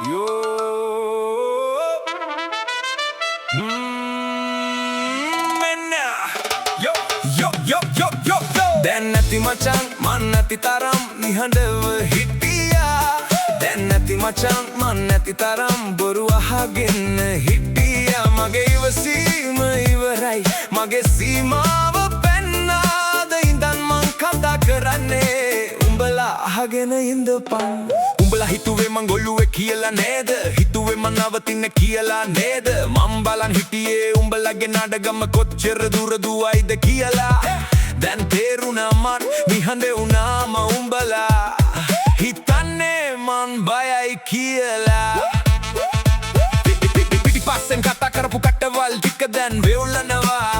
Yo. Menna. Yo yo yo yo yo yo. දැන් නැති මචං මන් නැති තරම් නිහඬව හිටියා. දැන් නැති මචං මන් නැති තරම් බොරු අහගෙන හිටියා. මගේ ඉවසීම ඉවරයි. මගේ සීමාව පෙන්නාද ඉඳන් මං කතා කරන්නේ. උඹලා අහගෙන ඉඳපන්. උඹලා හිතුවේ මං ගොළුවේ කියලා නේද? හිතුවේ මං නවතින්නේ කියලා නේද? මං බලන් හිටියේ උඹලගේ නඩගම කොච්චර දුර දුවයිද කියලා. දැන් තේරුණා මන් නිහඬ වුණාම උඹලා හිතන්නේ මං බයයි කියලා. පිටිපස්සෙන් කතා කරපු කටවල් ටික දැන් වෙවුලනවා.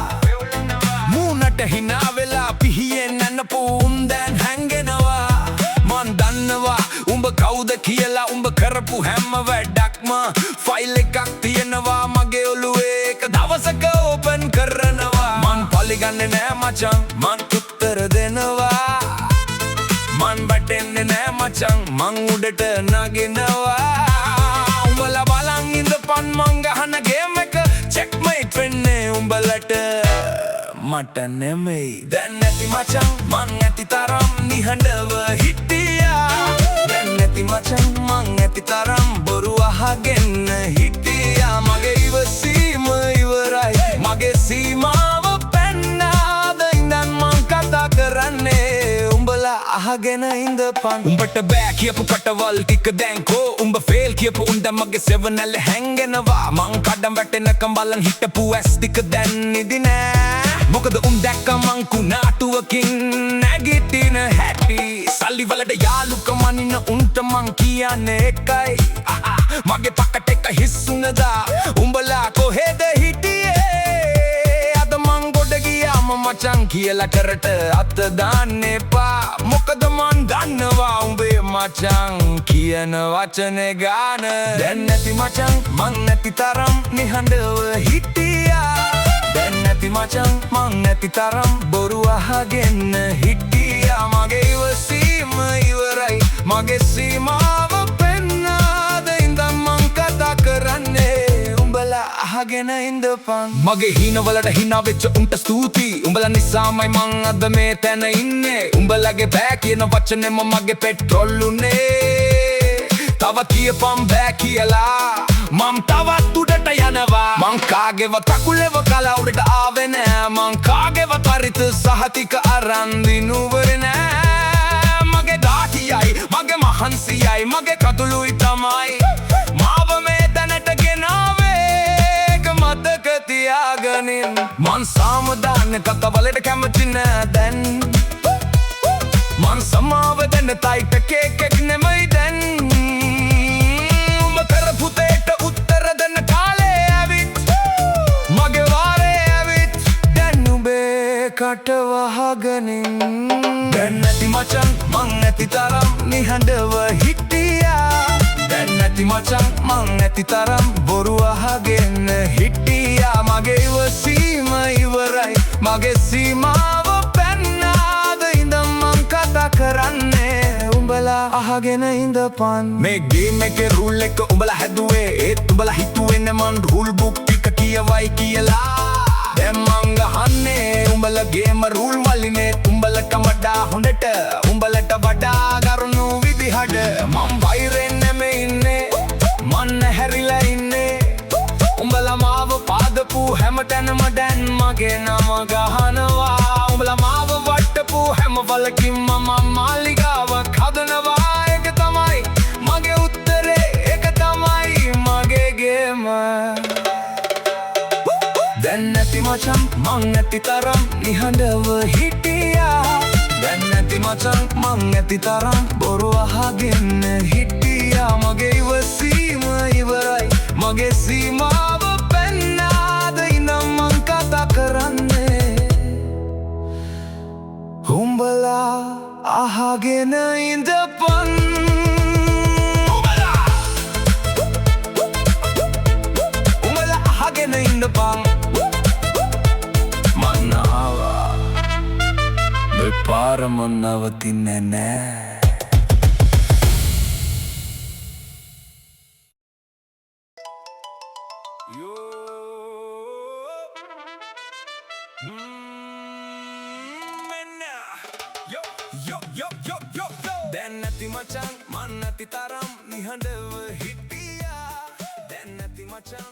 මූණට hina වෙලා පිහියෙන් නැනපු උන් දැන් හැංගෙනවා. මන් දන්නවා උඹ කවුද කියලා. උඹ කරපු හැම වැඩක්ම ෆයිල් එකක් තියෙනවා මගේ ඔළුවේ. එක දවසක ඕපන් කරනවා. මන් පලිගන්නේ නෑ මචං මන් උත්තර දෙනවා. මන් බටෙන්නේ නෑ මචං මං උඩට නගිනවා. උඹලා බලන් ඉඳපන් මං ගහන ගේම් එක චෙක්මේට් වෙන්නේ උඹලට මට නෙමෙයි. දැන් නැති මචං මං නැති තරම් නිහඬව හිටියා. දැන් නැති මචං මං නැති තරම් බොරු අහගෙන හිටියා. මගේ ඉවසීම ඉවරයි. මගේ සීමාව පෙන්නාද ඉඳන් මං කතා කරන්නේ. උඹලා අහගෙන ඉඳපන්. උඹට බෑ කියපු කටවල් ටික දැන් කෝ. උඹ ෆේල් කියපු උන් දැන් මගේ සෙවනැල්ල හැංගෙනවා. මං කඩම් වැටෙනකම් බලන් හිටපු ඇස් ටික දැන් නිදි නෑ. මොකද උන් දැක්ක මං කුණාටුවකින් නැගිටින හැටි. සල්ලි වලට යාළුකම අනින උන්ට මං කියන්නේ එකයි. මගේ පකට එක හිස්සුනදා උඹලා කොහෙද හිටියේ? අද මං ගොඩ ගියාම මචං කියලා කරට අත දාන්න එපා. මොකද මං දන්නවා උඹේ මචං කියන වචනේ ගාන. දැන් නැති මචං මං නැති තරම් නිහඬව හිටියා. දැන් නැති මචං මං නැති තරම් බොරු අහගෙන හිටියා. මගේ ඉවසීම ඉවරයි. මගේ සීමාව පෙන්නාද ඉඳන් මං කතා කරන්නේ. උඹලා අහගෙන ඉඳපන්. මගේ හීනවලට hina වෙච්ච උන්ට ස්තුතියි. උඹලා නිසාමයි මං අද මේ තැන ඉන්නේ. උඹලගේ බෑ කියන වචනේම මගේ පෙට්‍රෝල් උනේ. තව කියපන් බෑ කියලා මං තවත් උඩට යනවා. මං කාගේවත් අකුලෙව කලා උඩට ආවේ නෑ. මං කාගේවත් පරිත සහතික අරන් දිනුවර නෑ. මගේ දාටියයි මගේ මහන්සියයි මගේ කතුළුයි තමයි මාව මේ තැනට ගෙනාවේ. එක මතක තියාගනින්. මං සාමදාන කතාවලට කැමති නෑ දැන්. මං සමාව දෙන්න තයිට කේකෙක් නෙමෙයි දැන්. කට වහගනින්. දැන් නැති මචං මං නැති තරම් නිහඬව හිටියා. දැන් නැති මචං මං නැති තරම් බොරු අහගෙන හිටියා. මගේ ඉවසීම ඉවරයි. මගේ සීමාව පෙන්නාද ඉඳන් මං කතා කරන්නේ. උඹලා අහගෙන ඉඳපන්. මේ ගේම් එකේ රූල් එක උඹලා හැදුවේ. ඒත් උඹලා හිතුවේ මං රූල් බුක් ටික කියවයි කියලා. දැන් මං ගහන්නේ උඹලගේම රූල් වලිනේ. උඹලට වඩා හොඳට උඹලට වඩා ගරුණු විදිහට. මං වෛරෙන් නෙමෙයි ඉන්නේ මං හැරිලා ඉන්නේ. උඹලා මාව පාදපු හැමතැනම දැන් මගේ නම ගහනවා. උඹලා මාව වට්ටපු හැම වලකින්ම මම මාලිගාවක් හදනවා. ඒක තමයි මගේ උත්තරේ. ඒක තමයි මගේ ගේම. දැන් නැති මචං මං නැති තරම් නිහඬව හිටියා. දැන් නැති මචං මං නැති තරම් බොරු අහගෙන හිටියා. මගේ ඉවසීම ඉවරයි. මගේ සීමාව පෙන්නාද ඉඳන් මං කතා කරන්නේ. උඹලා අහගෙන ඉඳපන්. උඹලා අහගෙන ඉඳපන්. පාරම නවතින්නේ නෑ. Yo Menna Yo yo yo yo yo yo දැන් නැති මචං මන් නැති තරම් නිහඬව හිටියා දැන් නැති මචං